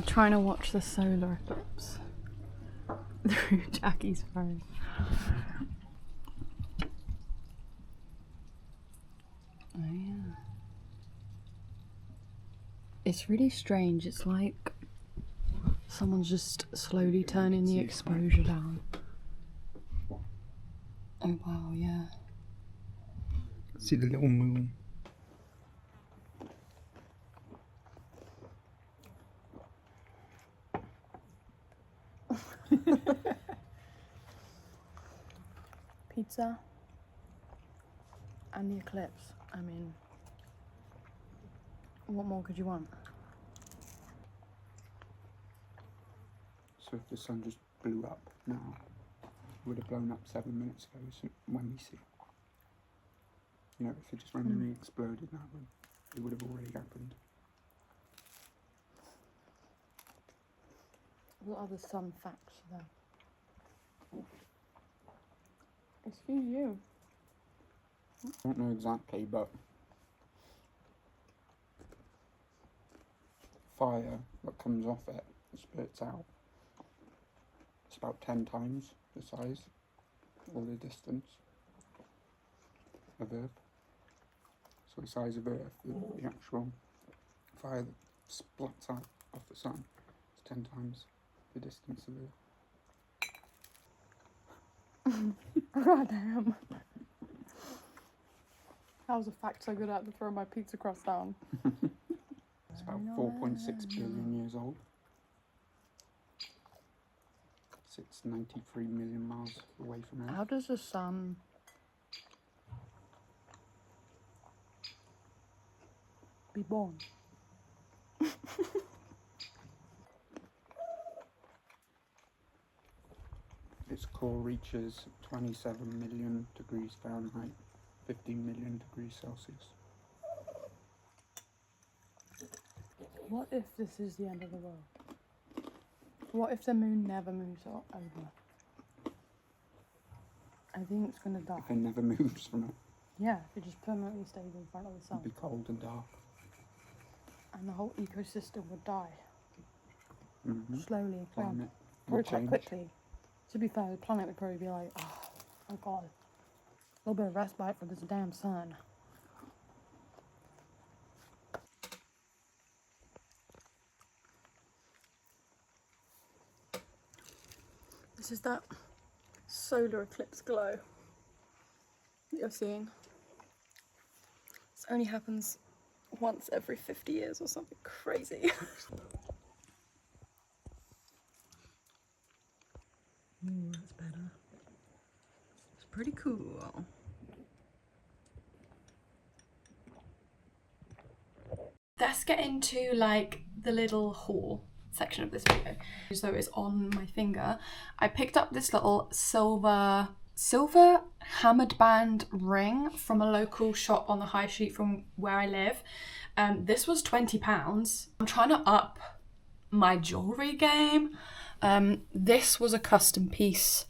trying to watch the solar eclipse through Jackie's phone. Oh yeah. It's really strange. It's like someone's just slowly turning the exposure down. Oh wow, yeah. See the little moon. Pizza and the eclipse. I mean, what more could you want? So if the sun just blew up now, it would have blown up 7 minutes ago when we see. You know, if it just randomly exploded now, it would have already happened. What are the sun facts there? Excuse you. I don't know exactly, but fire that comes off it spurts out. It's about 10 times the size or the distance of Earth. So the size of Earth, the actual fire that splats out off the sun is 10 times the distance of Earth. God damn. How was the fact so good at to throw my pizza crust down? It's about 4.6 billion years old. It's 93 million miles away from Earth. How does the sun be born? Its core reaches 27 million degrees Fahrenheit, 15 million degrees Celsius. What if this is the end of the world? What if the moon never moves over? I think it's gonna die. It never moves from it. Yeah, it just permanently stays in front of the sun. It'd be cold and dark. And the whole ecosystem would die. Mm-hmm. Slowly. Planet Probably would quite change. quickly. To be fair, the planet would probably be like, oh god. A little bit of respite for this damn sun. This is that solar eclipse glow that you're seeing. This only happens once every 50 years or something crazy. Ooh, that's better. It's pretty cool. Let's get into like the little haul section of this video. So it's on my finger. I picked up this little silver hammered band ring from a local shop on the high street from where I live. This was £20. I'm trying to up my jewellery game. This was a custom piece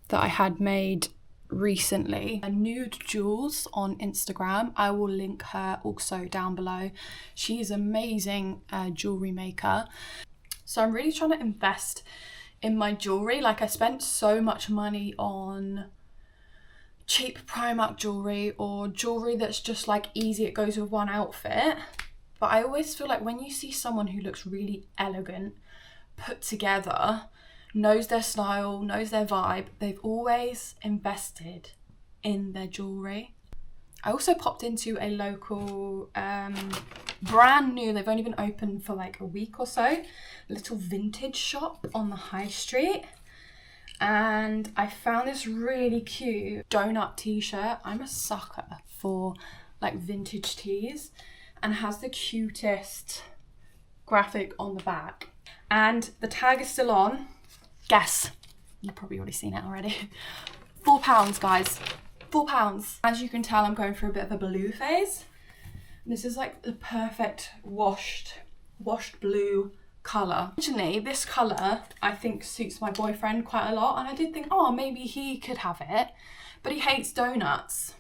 that I had made recently. Nude Jewels on Instagram. I will link her also down below. She is an amazing jewellery maker. So I'm really trying to invest in my jewellery. Like I spent so much money on cheap Primark jewellery or jewellery that's just like easy, it goes with one outfit. But I always feel like when you see someone who looks really elegant, put together, knows their style, knows their vibe, they've always invested in their jewellery. I also popped into a local, brand new, they've only been open for like a week or so, little vintage shop on the high street. And I found this really cute donut t-shirt. I'm a sucker for like vintage tees, and has the cutest graphic on the back. And the tag is still on. Guess, you've probably already seen it already. £4, guys. £4. As you can tell, I'm going through a bit of a blue phase. This is like the perfect washed blue colour. Originally, this colour I think suits my boyfriend quite a lot, and I did think, oh, maybe he could have it, but he hates donuts.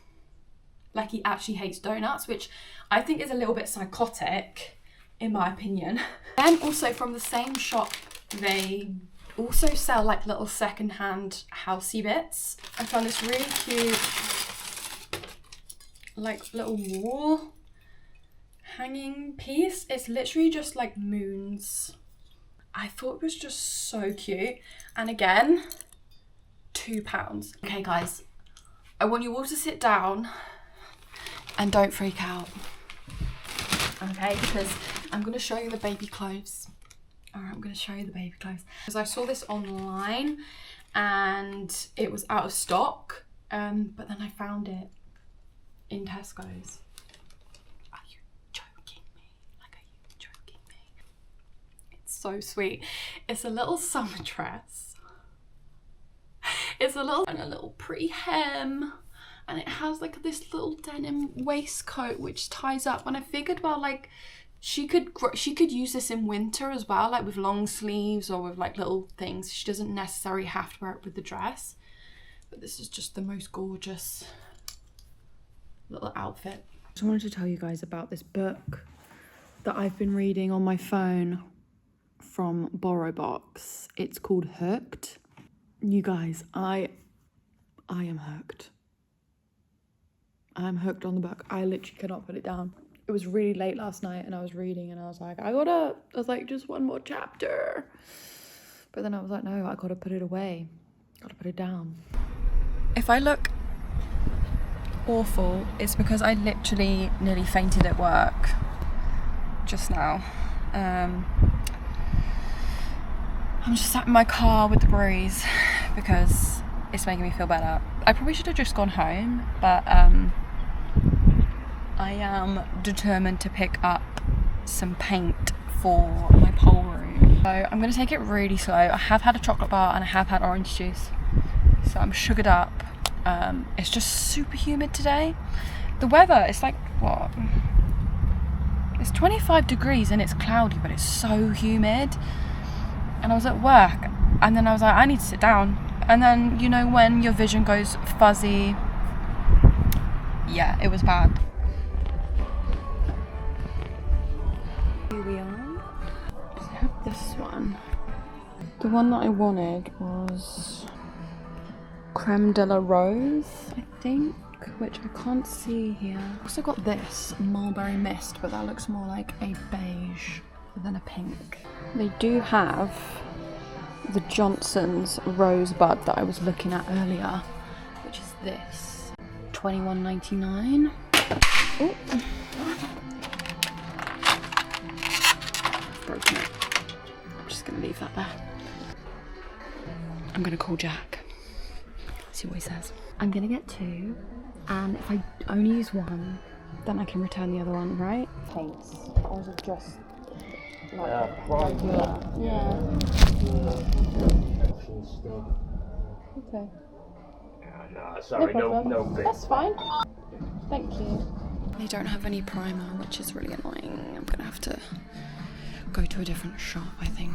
Like he actually hates donuts, which I think is a little bit psychotic in my opinion. And also from the same shop, they also sell like little secondhand housey bits. I found this really cute like little wall hanging piece. It's literally just like moons. I thought it was just so cute. And again, £2. Okay guys, I want you all to sit down and don't freak out. Okay, because I'm going to show you the baby clothes. Alright, I'm going to show you the baby clothes. Because I saw this online and it was out of stock. But then I found it in Tesco's. Are you joking me? Like, are you joking me? It's so sweet. It's a little summer dress. It's a little pretty hem. And it has like this little denim waistcoat which ties up. And I figured, well, like she could use this in winter as well, like with long sleeves or with like little things. She doesn't necessarily have to wear it with the dress. But this is just the most gorgeous little outfit. I just wanted to tell you guys about this book that I've been reading on my phone from BorrowBox. It's called Hooked. You guys, I am hooked. I'm hooked on the book. I literally cannot put it down. It was really late last night and I was reading and I was like, just one more chapter. But then I was like, no, I gotta put it away. Gotta put it down. If I look awful, it's because I literally nearly fainted at work just now. I'm just sat in my car with the breeze because it's making me feel better. I probably should have just gone home, but I am determined to pick up some paint for my pole room. So I'm going to take it really slow. I have had a chocolate bar and I have had orange juice, so I'm sugared up. It's just super humid today. The weather is like, what? It's 25 degrees and it's cloudy, but it's so humid. And I was at work and then I was like, I need to sit down. And then, you know, when your vision goes fuzzy, yeah, it was bad. Here we are. I have this one. The one that I wanted was Creme de la Rose, I think, which I can't see here. I also got this mulberry mist, but that looks more like a beige than a pink. They do have the Johnson's Rosebud that I was looking at earlier, which is this, $21.99. Oh, broken it. I'm just gonna leave that there. I'm gonna call Jack. See what he says. I'm gonna get two, and if I only use one, then I can return the other one, right? Paints. Or is it just like regular? Yeah. Okay. No, sorry, no. That's fine. Thank you. They don't have any primer, which is really annoying. I'm gonna have to go to a different shop, I think.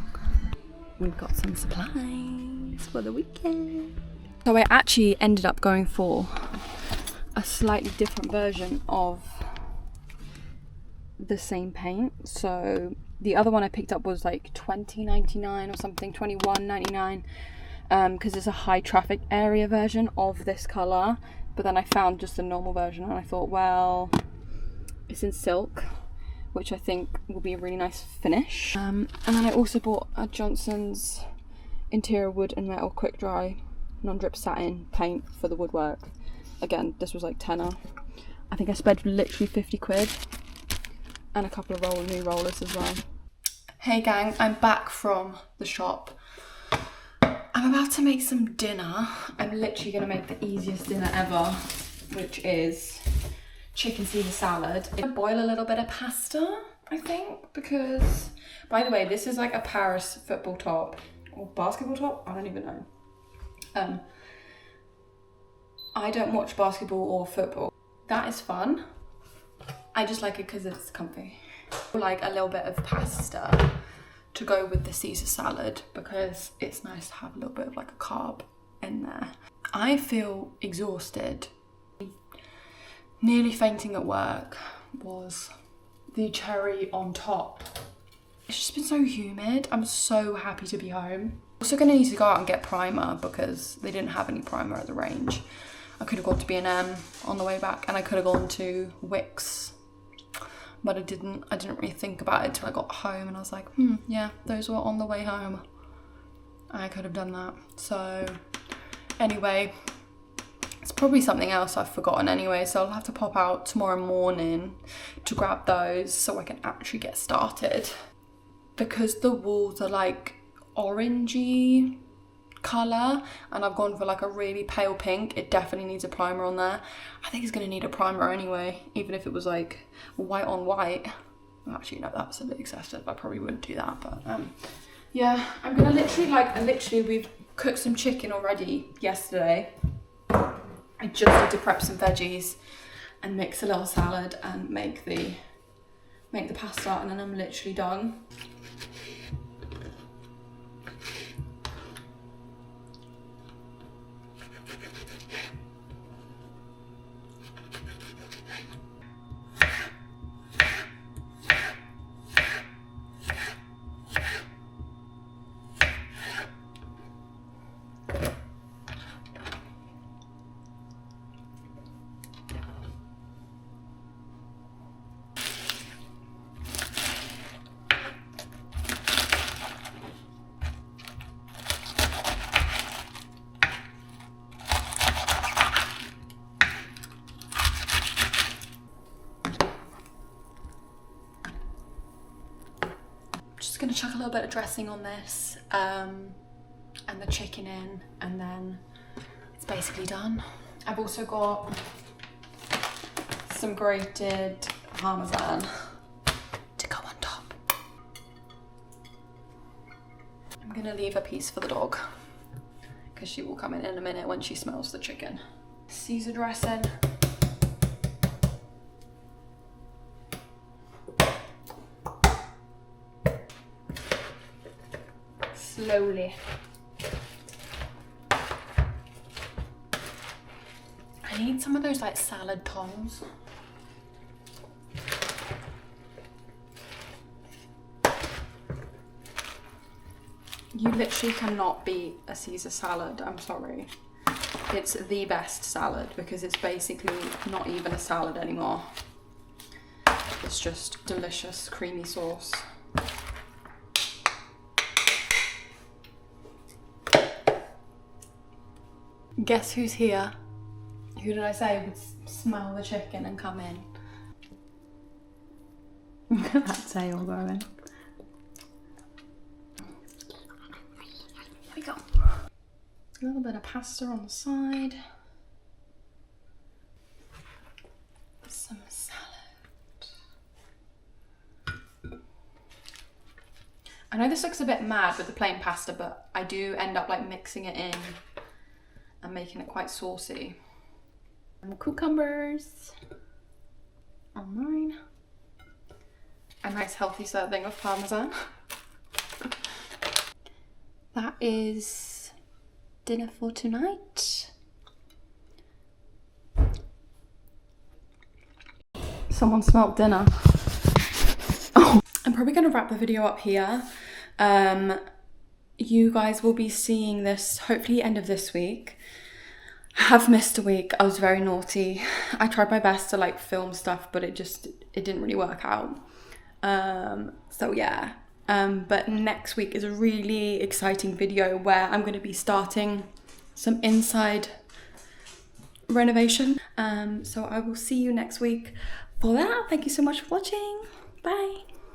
We've got some supplies for the weekend. So I actually ended up going for a slightly different version of the same paint. So the other one I picked up was like $20.99 or something, $21.99, because it's a high traffic area version of this colour. But then I found just a normal version and I thought, well, it's in silk, which I think will be a really nice finish. And then I also bought a Johnson's Interior Wood and Metal Quick Dry non-drip satin paint for the woodwork. Again, this was like tenner. I think I spent literally 50 quid and a couple of new rollers as well. Hey gang, I'm back from the shop. I'm about to make some dinner. I'm literally gonna make the easiest dinner ever, which is chicken Caesar salad. I'm gonna boil a little bit of pasta, I think, because, by the way, this is like a Paris football top or basketball top, I don't even know. I don't watch basketball or football. That is fun. I just like it because it's comfy. Like a little bit of pasta to go with the Caesar salad because it's nice to have a little bit of like a carb in there. I feel exhausted. Nearly fainting at work was the cherry on top. It's just been so humid. I'm so happy to be home. Also gonna need to go out and get primer because they didn't have any primer at the range. I could have gone to B&M on the way back, and I could have gone to Wix, but I didn't really think about it till I got home, and I was like, yeah, those were on the way home. I could have done that. So anyway, it's probably something else I've forgotten anyway, so I'll have to pop out tomorrow morning to grab those so I can actually get started. Because the walls are like orangey colour and I've gone for like a really pale pink, it definitely needs a primer on there. I think it's going to need a primer anyway, even if it was like white on white. Well, actually no, that's a bit excessive, I probably wouldn't do that, but yeah, I'm gonna literally we've cooked some chicken already yesterday. I just need to prep some veggies and mix a little salad and make the pasta, and then I'm literally done. Just gonna chuck a little bit of dressing on this and the chicken in, and then it's basically done. I've also got some grated parmesan to go on top. I'm gonna leave a piece for the dog because she will come in a minute when she smells the chicken. Caesar dressing. Slowly. I need some of those like salad tongs. You literally cannot beat a Caesar salad, I'm sorry. It's the best salad because it's basically not even a salad anymore. It's just delicious creamy sauce. Guess who's here? Who did I say would smell the chicken and come in? That tail going. There we go. A little bit of pasta on the side. Some salad. I know this looks a bit mad with the plain pasta, but I do end up like mixing it in and making it quite saucy. And cucumbers on mine. A nice healthy serving of parmesan. That is dinner for tonight. Someone smelled dinner. Oh. I'm probably gonna wrap the video up here. You guys will be seeing this hopefully end of this week. I have missed a week. I was very naughty. I tried my best to like film stuff, but it didn't really work out. So yeah. But next week is a really exciting video where I'm going to be starting some inside renovation. So I will see you next week. For that, thank you so much for watching. Bye.